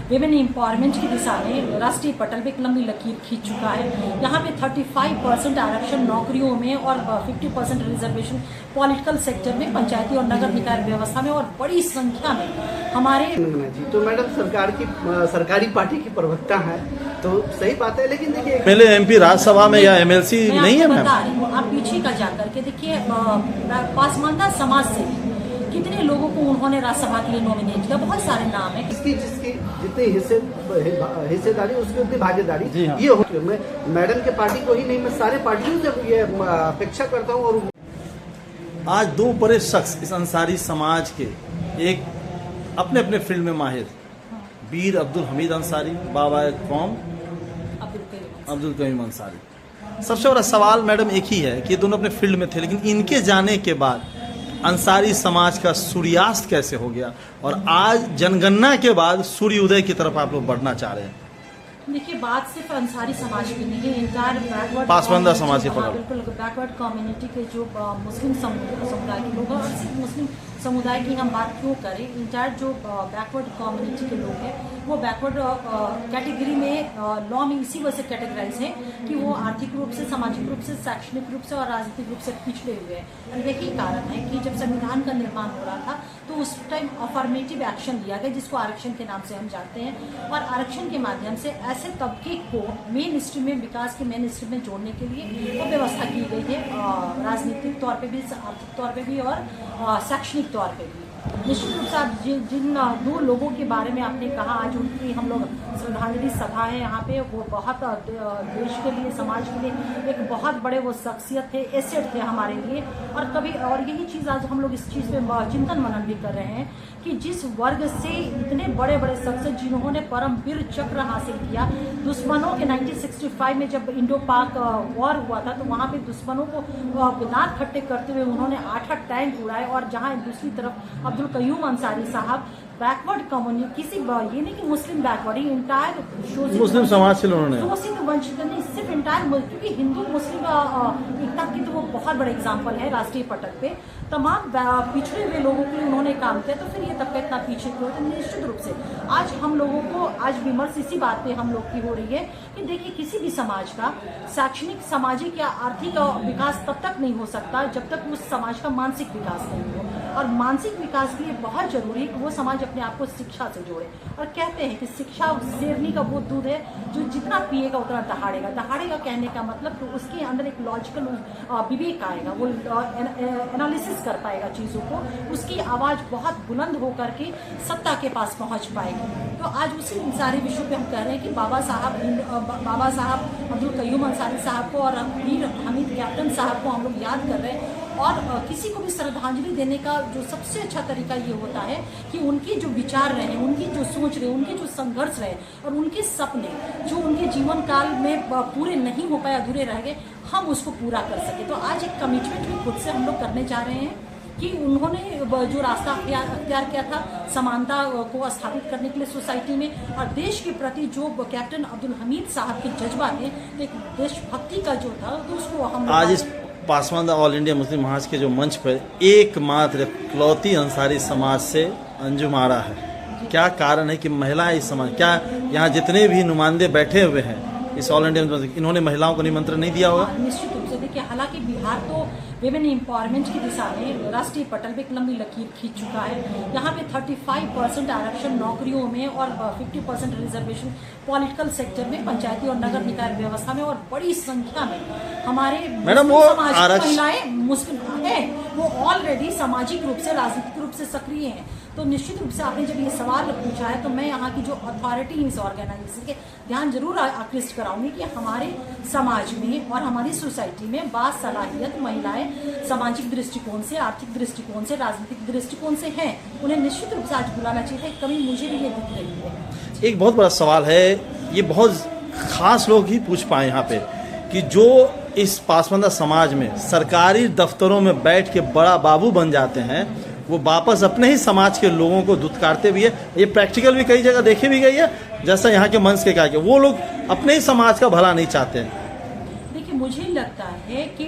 Women empowerment की दिशा में राष्ट्रीय पटल पे एक लंबी लकीर खींच चुका है। यहाँ पे 35% आरक्षण नौकरियों में और 50% रिजर्वेशन पॉलिटिकल सेक्टर में, पंचायती और नगर निकाय व्यवस्था में, और बड़ी संख्या में हमारे जी। तो मैडम सरकारी पार्टी की प्रवक्ता है तो सही बात है, लेकिन देखिए पहले एमपी राज्यसभा में या एमएलसी नहीं है। बता रही हूँ, आप पीछे का जाकर के देखिए, पासमानदा समाज से कितने लोगों को उन्होंने राज्यसभा के लिए नॉमिनेट किया, बहुत सारे नाम है। जिसकी जितनी हिस्सेदारी उसकी उतनी भागीदारी हाँ। ये होती है। मैं मैडम के पार्टी को ही नहीं, मैं सारे पार्टियों से ये अपेक्षा करता हूँ। और आज दो बड़े शख्स इस अंसारी समाज के, एक अपने अपने फील्ड में माहिर वीर अब्दुल हमीद अंसारी, बाबा कौम अब्दुल कयूम अंसारी। सबसे बड़ा सवाल मैडम एक ही है कि ये दोनों अपने फील्ड में थे, लेकिन इनके जाने के बाद अंसारी समाज का सूर्यास्त कैसे हो गया, और आज जनगणना के बाद सूर्य उदय की तरफ आप लोग बढ़ना चाह रहे हैं। देखिए, बात सिर्फ अंसारी समाज की नहीं है, इंटायर बैकवर्ड पासमानदा समाज के बिल्कुल बैकवर्ड कम्युनिटी के जो मुस्लिम समुदाय के लोग हैं, और सिर्फ मुस्लिम समुदाय की हम बात क्यों करें, इंटायर जो बैकवर्ड कम्युनिटी के लोग हैं वो बैकवर्ड कैटेगरी में लॉ में इसी वजह से कैटेगराइज है कि वो आर्थिक रूप से, सामाजिक रूप से, शैक्षणिक रूप से और राजनीतिक रूप से पिछड़े हुए हैं। यही कारण है कि जब संविधान का निर्माण हो रहा था तो उस टाइम अफर्मेटिव एक्शन लिया गया, जिसको आरक्षण के नाम से हम जानते हैं, और आरक्षण के माध्यम से ऐसे तबके को मेन स्ट्रीम में, विकास के मेन स्ट्रीम में जोड़ने के लिए वो व्यवस्था की गई है, राजनीतिक तौर पे भी, आर्थिक तौर पे भी और शैक्षणिक तौर पे भी। निश्चित रूप से आप जिन दो लोगों के बारे में आपने कहा, आज उनकी हम लोग श्रद्धांजलि सभा है यहाँ पे, वो बहुत देश के लिए, समाज के लिए एक बहुत बड़े वो शख्सियत थे, एसेट थे हमारे लिए। और यही चीज़ आज हम लोग इस चीज़ पे चिंतन मनन भी कर रहे हैं कि जिस वर्ग से इतने बड़े बड़े शख्सियत जिन्होंने परम वीर चक्र हासिल किया, दुश्मनों के 1965 में जब इंडो पाक वॉर हुआ था तो वहाँ पे दुश्मनों को नाक खट्टे करते हुए उन्होंने 8 टैंक उड़ाए, और जहाँ दूसरी तरफ अब्दुल कयूम अंसारी साहब बैकवर्ड कम्युनिटी, किसी ये नहीं कि मुस्लिम बैकवर्ड, ही इंटायर मुस्लिम समाज से उन्होंने शोषित वंचित नहीं, सिर्फ इंटायर, क्योंकि हिंदू मुस्लिम एकता की तो वो बहुत बड़ा एग्जाम्पल है राष्ट्रीय पटल पे। तमाम पिछड़े हुए लोगों के लिए उन्होंने काम किया, तो फिर ये तबका इतना पीछे क्यों? तो निश्चित रूप से आज हम लोगों को, आज विमर्श इसी बात पे हम लोग की हो रही है कि देखिए, किसी भी समाज का शैक्षणिक, सामाजिक या आर्थिक विकास तब तक नहीं हो सकता जब तक उस समाज का मानसिक विकास नहीं हो, और मानसिक विकास के लिए बहुत जरूरी है कि वो समाज अपने आप को शिक्षा से जोड़े। और कहते हैं कि शिक्षा शेरनी का वो दूध है जो जितना पिएगा उतना दहाड़ेगा। दहाड़ेगा कहने का मतलब कि उसके अंदर एक लॉजिकल विवेक आएगा, वो एनालिसिस कर पाएगा चीज़ों को, उसकी आवाज़ बहुत बुलंद होकर के सत्ता के पास पहुंच पाएगी। तो आज उसी सारे विषयों पे हम कह रहे हैं कि बाबा साहब अब्दुल कयूम अंसारी साहब को और वीर हमीद कैप्टन साहब को हम लोग याद कर रहे हैं। और किसी को भी श्रद्धांजलि देने का जो सबसे अच्छा तरीका ये होता है कि उनके जो विचार रहे, उनकी जो सोच रहे, उनके जो संघर्ष रहे, और उनके सपने जो उनके जीवन काल में पूरे नहीं हो पाए, अधूरे रह गए, हम उसको पूरा कर सके। तो आज एक कमिटमेंट भी खुद से हम लोग करने जा रहे हैं कि उन्होंने जो रास्ता अख्तियार किया था समानता को स्थापित करने के लिए सोसाइटी में, और देश के प्रति जो कैप्टन अब्दुल हमीद साहब के जज्बा थे, एक देशभक्ति का जो था, तो उसको हम आज इस पासमानदा ऑल इंडिया मुस्लिम महाज के जो मंच पर एकमात्र इकलौती अंसारी समाज से अंजुम आरा है। क्या कारण है कि महिलाएं इस समाज, क्या यहाँ जितने भी नुमाइंदे बैठे हुए हैं इस ऑल इंडिया, इन्होंने महिलाओं को निमंत्रण नहीं दिया होगा? निश्चित रूप से देखिए, हालांकि बिहार तो विमेन एम्पावरमेंट की दिशा में राष्ट्रीय पटल पे एक लंबी लकीर खींच चुका है। यहाँ पे 35% आरक्षण नौकरियों में और 50% रिजर्वेशन पॉलिटिकल सेक्टर में, पंचायती और नगर निकाय व्यवस्था में, और बड़ी संख्या में हमारे मैडम वो महिलाएं मुस्लिम है, वो ऑलरेडी सामाजिक रूप से, राजनीतिक रूप से सक्रिय हैं। तो निश्चित रूप से आपने जब ये सवाल पूछा है तो मैं यहाँ की जो अथॉरिटी इस ऑर्गेनाइजेशन के ध्यान जरूर आकृष्ट कराऊंगी कि हमारे समाज में और हमारी सोसाइटी में बासलाहियत महिलाएं सामाजिक दृष्टिकोण से, आर्थिक दृष्टिकोण से, राजनीतिक दृष्टिकोण से हैं, उन्हें निश्चित रूप से आज बुलाना चाहिए। कभी मुझे भी ये दिख रही है। एक बहुत बड़ा सवाल है, ये बहुत खास लोग ही पूछ पाए यहाँ पे, कि जो इस पासमानदा समाज में सरकारी दफ्तरों में बैठ के बड़ा बाबू बन जाते हैं, वो वापस अपने ही समाज के लोगों को दुत्कारते भी है। ये प्रैक्टिकल भी कई जगह देखी भी गई है, जैसा यहाँ के मंच के कहा कि वो लोग अपने ही समाज का भला नहीं चाहते हैं। देखिए, मुझे लगता है कि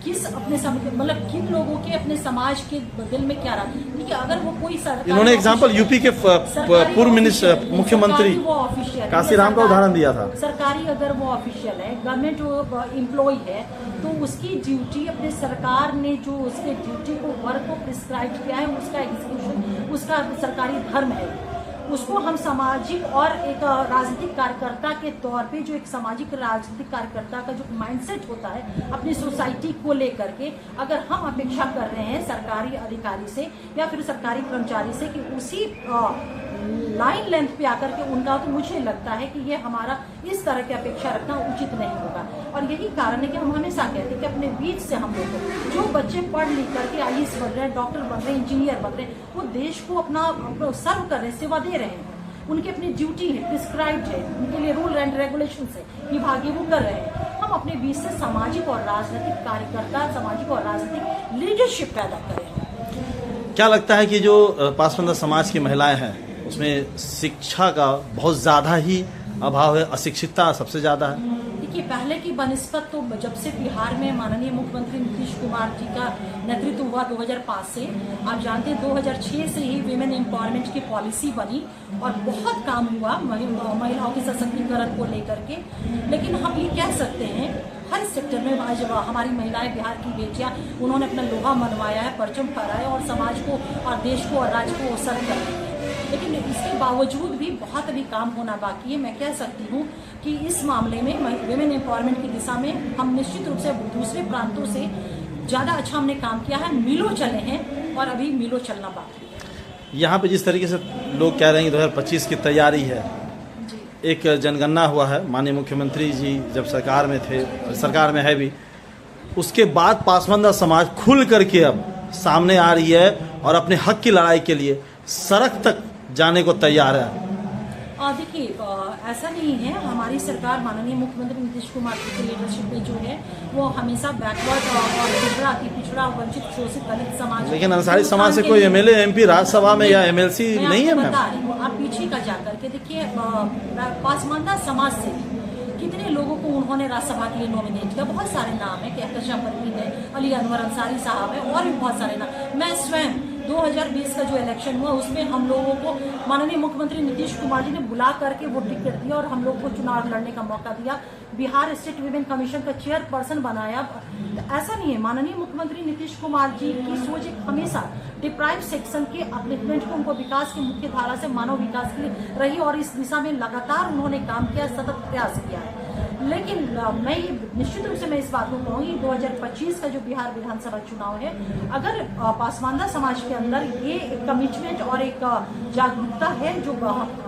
किस अपने मतलब किन लोगों के अपने समाज के दिल में क्या रहा। देखिए अगर वो कोई सरकारी इन्होंने एग्जाम्पल यूपी के पूर्व मिनिस्टर मुख्यमंत्री वो ऑफिशियल काशीराम का उदाहरण दिया था। सरकारी अगर वो ऑफिशियल है, गवर्नमेंट जो एम्प्लॉय है, तो उसकी ड्यूटी अपने सरकार ने जो उसके ड्यूटी को वर्क को प्रिस्क्राइब किया है उसका एग्जीक्यूशन उसका सरकारी धर्म है। उसको हम सामाजिक और एक राजनीतिक कार्यकर्ता के तौर पे जो एक सामाजिक राजनीतिक कार्यकर्ता का जो माइंडसेट होता है अपनी सोसाइटी को लेकर के, अगर हम अपेक्षा कर रहे हैं सरकारी अधिकारी से या फिर सरकारी कर्मचारी से कि उसी लाइन लेंथ पे आकर के उनका, तो मुझे लगता है कि ये हमारा इस तरह की अपेक्षा रखना उचित नहीं होगा। और यही कारण है कि हम हमेशा कहते हैं कि अपने बीच से हम लोग जो बच्चे पढ़ लिख करके IAS बन रहे हैं, डॉक्टर बन रहे हैं, इंजीनियर बन रहे हैं, वो देश को अपना सर्व कर रहे हैं, सेवा दे रहे हैं। उनकी अपनी ड्यूटी है, प्रिस्क्राइब्ड है, उनके लिए रूल एंड रेगुलेशन है, विभागीय वो कर रहे हैं। हम अपने बीच से सामाजिक और राजनीतिक कार्यकर्ता, सामाजिक और राजनीतिक लीडरशिप पैदा करें। क्या लगता है कि जो पासवान समाज की महिलाएं हैं उसमें शिक्षा का बहुत ज़्यादा ही अभाव है, अशिक्षितता सबसे ज़्यादा है? देखिए पहले की बनिस्बत तो जब से बिहार में माननीय मुख्यमंत्री नीतीश कुमार जी का नेतृत्व हुआ 2005 से, आप जानते हैं 2006 से ही विमेन एम्पावरमेंट की पॉलिसी बनी और बहुत काम हुआ महिलाओं के सशक्तिकरण को लेकर के। लेकिन हम ये कह सकते हैं हर सेक्टर में आज हमारी महिलाएं, बिहार की बेटियां, उन्होंने अपना लोहा मनवाया है, परचम फहराया और समाज को और देश को और राज्य को सर्व कर रही है। लेकिन इसके बावजूद भी बहुत अभी काम होना बाकी है। मैं कह सकती हूँ कि इस मामले में विमेन एम्पावरमेंट की दिशा में हम निश्चित रूप से दूसरे प्रांतों से ज़्यादा अच्छा हमने काम किया है। मीलों चले हैं और अभी मीलों चलना बाकी है। यहाँ पे जिस तरीके से लोग कह रहे हैं कि 2025 की तैयारी है, एक जनगणना हुआ है, माननीय मुख्यमंत्री जी जब सरकार में थे, सरकार में है भी, उसके बाद पासवान समाज खुल करके अब सामने आ रही है और अपने हक की लड़ाई के लिए सड़क तक जाने को तैयार है। देखिए ऐसा नहीं है, हमारी सरकार माननीय मुख्यमंत्री नीतीश कुमार जी की लीडरशिप में जो है वो हमेशा बैकवर्ड और पिछड़ा, अति पिछड़ा, वंचित, शोषित, दलित समाज, लेकिन अंसारी समाज से कोई MLA MP राज्यसभा में या MLC नहीं है। मैं बता रही हूँ, आप पीछे का जाकर के देखिए पासवान समाज से कितने लोगों को उन्होंने राज्यसभा के लिए नॉमिनेट किया। बहुत सारे नाम है, कहकशा परवीन है, अली अनवर अंसारी साहब है और भी बहुत सारे नाम। मैं स्वयं 2020 का जो इलेक्शन हुआ उसमें हम लोगों को माननीय मुख्यमंत्री नीतीश कुमार जी ने बुला करके वो टिकट दिया और हम लोग को चुनाव लड़ने का मौका दिया। बिहार स्टेट विमेन कमीशन का चेयरपर्सन बनाया। ऐसा नहीं है, माननीय मुख्यमंत्री नीतीश कुमार जी की सोच एक हमेशा डिप्राइव सेक्शन के अपलिफ्टमेंट को, उनको विकास की मुख्य धारा से मानव विकास के लिए रही और इस दिशा में लगातार उन्होंने काम किया, सतत प्रयास किया है। लेकिन मैं ये निश्चित रूप से मैं इस बात को कहूँगी 2025 का जो बिहार विधानसभा चुनाव है, अगर पासवान समाज के अंदर ये एक कमिटमेंट और एक जागरूकता है जो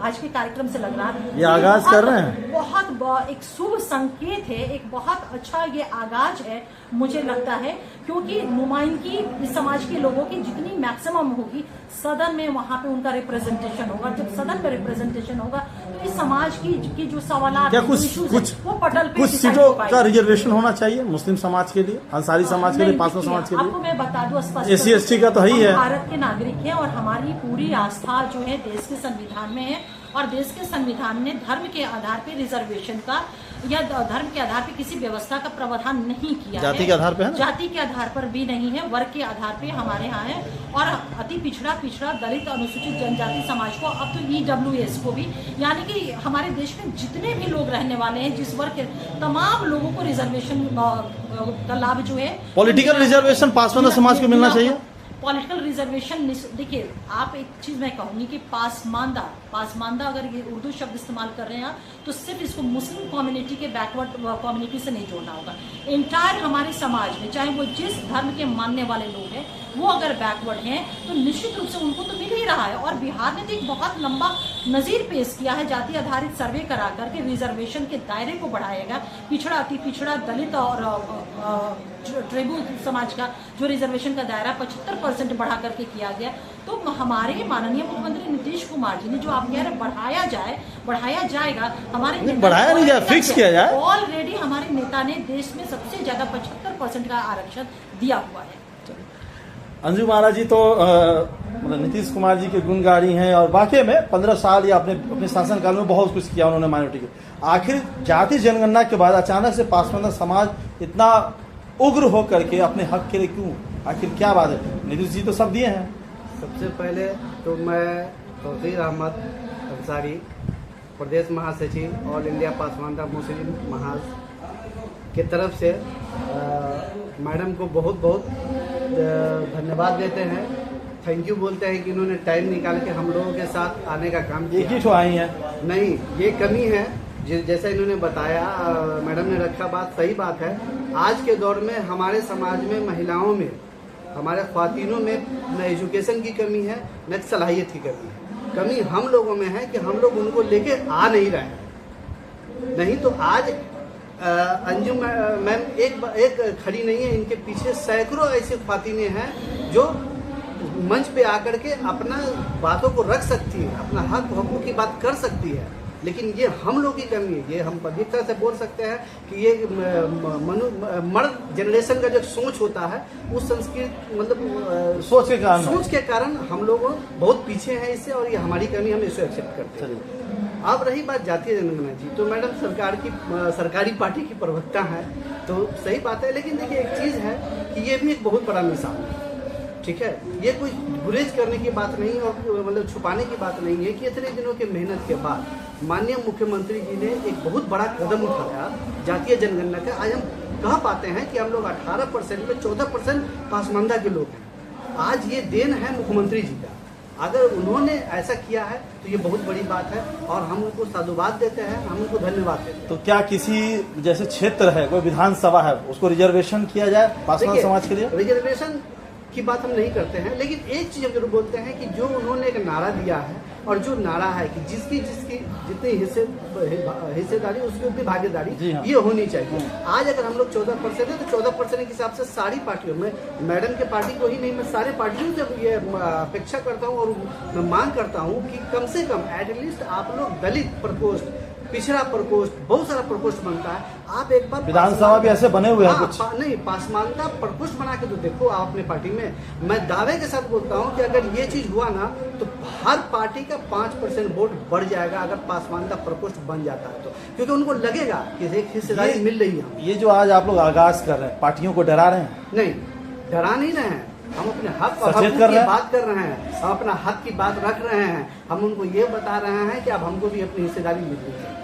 आज के कार्यक्रम से लग रहा है, ये आगाज कर रहे हैं, बहुत एक शुभ संकेत है, एक बहुत अच्छा ये आगाज है मुझे लगता है। क्योंकि नुमाइंदगी इस समाज के लोगों की जितनी मैक्सिमम होगी सदन में, वहाँ पे उनका रिप्रेजेंटेशन होगा। जब सदन में रिप्रेजेंटेशन होगा तो इस समाज की जो सवाल वो पटल पे कुछ सीटों का रिजर्वेशन होना चाहिए मुस्लिम समाज के लिए, अंसारी समाज के लिए, पासवान समाज के लिए। आपको मैं बता दूं स्पष्ट, SC ST का तो है ही है। भारत के नागरिक हैं और हमारी पूरी आस्था जो है देश के संविधान में है और देश के संविधान ने धर्म के आधार पे रिजर्वेशन का या धर्म के आधार पे किसी व्यवस्था का प्रावधान नहीं किया। जाति के आधार पे है, जाति के आधार पर भी नहीं है, वर्ग के आधार पे हमारे यहाँ है। और अति पिछड़ा, दलित, अनुसूचित जनजाति समाज को, अब तो EWS को भी, यानी कि हमारे देश में जितने भी लोग रहने वाले हैं, जिस वर्ग के तमाम लोगों को रिजर्वेशन का लाभ जो है, पॉलिटिकल रिजर्वेशन पासवान समाज को मिलना चाहिए। पॉलिटिकल रिजर्वेशन, देखिए आप एक चीज मैं कहूंगी कि पासमानदा अगर ये उर्दू शब्द इस्तेमाल कर रहे हैं तो सिर्फ इसको मुस्लिम कम्युनिटी के बैकवर्ड कम्युनिटी से नहीं जोड़ना होगा। इंटायर हमारे समाज में चाहे वो जिस धर्म के मानने वाले लोग हैं वो अगर बैकवर्ड हैं तो निश्चित रूप से उनको तो मिल ही रहा है। और बिहार ने तो एक बहुत लंबा नजीर पेश किया है, जाति आधारित सर्वे करा करके रिजर्वेशन के दायरे को बढ़ाएगा। पिछड़ा, अति पिछड़ा, दलित और ट्राइबल समाज का जो रिजर्वेशन का दायरा 75% बढ़ा करके किया गया। तो हमारे माननीय मुख्यमंत्री नीतीश कुमार जी ने जो आप कह रहे बढ़ाया जाएगा, हमारे बढ़ाया नहीं जाए, फिक्स किया जाए। ऑलरेडी हमारे नेता ने देश में सबसे ज्यादा 75% का आरक्षण दिया हुआ है। अंजू महाराज जी तो मतलब नीतीश कुमार जी के गुणगारी हैं और वाकई में 15 साल या अपने शासनकाल में बहुत कुछ किया उन्होंने माइनॉरिटी के। आखिर जाति जनगणना के बाद अचानक से पासवान समाज इतना उग्र होकर के अपने हक के लिए क्यों, आखिर क्या बात है? नीतीश जी तो सब दिए हैं। सबसे पहले तो मैं तौसीर अहमद अंसारी, प्रदेश महासचिव ऑल इंडिया पासवानदा मुस्लिम महाज की तरफ से मैडम को बहुत बहुत धन्यवाद देते हैं, थैंक यू बोलते हैं कि इन्होंने टाइम निकाल के हम लोगों के साथ आने का काम एक ही किया। ठो आई हैं। नहीं, ये कमी है जैसा इन्होंने बताया, मैडम ने रखा, बात सही बात है। आज के दौर में हमारे समाज में महिलाओं में, हमारे ख्वातीनों में न एजुकेशन की कमी है न सलाहियत की कमी है। कमी हम लोगों में है कि हम लोग उनको लेके आ नहीं रहे हैं। नहीं तो आज अंजुम मैम एक खड़ी नहीं है, इनके पीछे सैकड़ों ऐसी ख्वातीनें हैं जो मंच पे आकर के अपना बातों को रख सकती है, अपना हक हकूक़ की बात कर सकती है। लेकिन ये हम लोग की कमी है। ये हम पवित्रता से बोल सकते हैं कि ये मर्द जनरेशन का जो सोच होता है, उस संस्कृति मतलब सोच के कारण हम लोग बहुत पीछे हैं इससे, और ये हमारी कमी, हम इसे एक्सेप्ट करते हैं। अब रही बात जातीय जनगणना जी, तो मैडम सरकारी पार्टी की प्रवक्ता है, तो सही बात है। लेकिन देखिए एक चीज़ है कि ये भी एक बहुत बड़ा मिसाल है, ठीक है। ये कोई गुरेज करने की बात नहीं और मतलब छुपाने की बात नहीं है कि इतने दिनों के मेहनत के बाद माननीय मुख्यमंत्री जी ने एक बहुत बड़ा कदम उठाया जातीय जनगणना का। आज हम कह पाते हैं कि हम लोग 18% में 14% पासमानदा के लोग हैं। आज ये देन है मुख्यमंत्री जी का। अगर उन्होंने ऐसा किया है तो ये बहुत बड़ी बात है और हम उनको साधुवाद देते हैं, हम उनको धन्यवाद देते हैं। तो क्या किसी जैसे क्षेत्र है, कोई विधानसभा है, उसको रिजर्वेशन किया जाए पासवान समाज के लिए? रिजर्वेशन की बात हम नहीं करते हैं, लेकिन एक चीज हम जरूर बोलते हैं कि जो उन्होंने एक नारा दिया है, और जो नारा है कि जिसकी जितनी हिस्सेदारी उसकी उतनी भागीदारी, हाँ। ये होनी चाहिए। आज अगर हम लोग 14% है तो 14% के हिसाब से सारी पार्टियों में, मैडम के पार्टी को ही नहीं, मैं सारे पार्टियों से ये अपेक्षा करता हूँ और मैं मांग करता हूँ कि कम से कम एटलीस्ट आप लोग दलित प्रकोष्ठ, पिछड़ा प्रकोष्ठ, बहुत सारा प्रकोष्ठ बनता है, आप एक बार विधानसभा भी ऐसे बने हुए हैं कुछ नहीं, पासमानदा प्रकोष्ठ बना के तो देखो आप अपने पार्टी में। मैं दावे के साथ बोलता हूं कि अगर ये चीज हुआ ना तो हर पार्टी का 5% वोट बढ़ जाएगा अगर पासमानदा प्रकोष्ठ बन जाता है तो, क्योंकि उनको लगेगा कि एक हिस्सेदारी मिल रही है। ये जो आज आप लोग आगाज कर रहे हैं, पार्टियों को डरा रहे हैं? नहीं, डरा नहीं रहे हैं, हम अपने हक और सचेत हकूक़ कर रहे की हैं? बात कर रहे हैं, हम अपना हक की बात रख रहे हैं। हम उनको ये बता रहे हैं कि अब हमको भी अपनी हिस्सेदारी मिल रही है।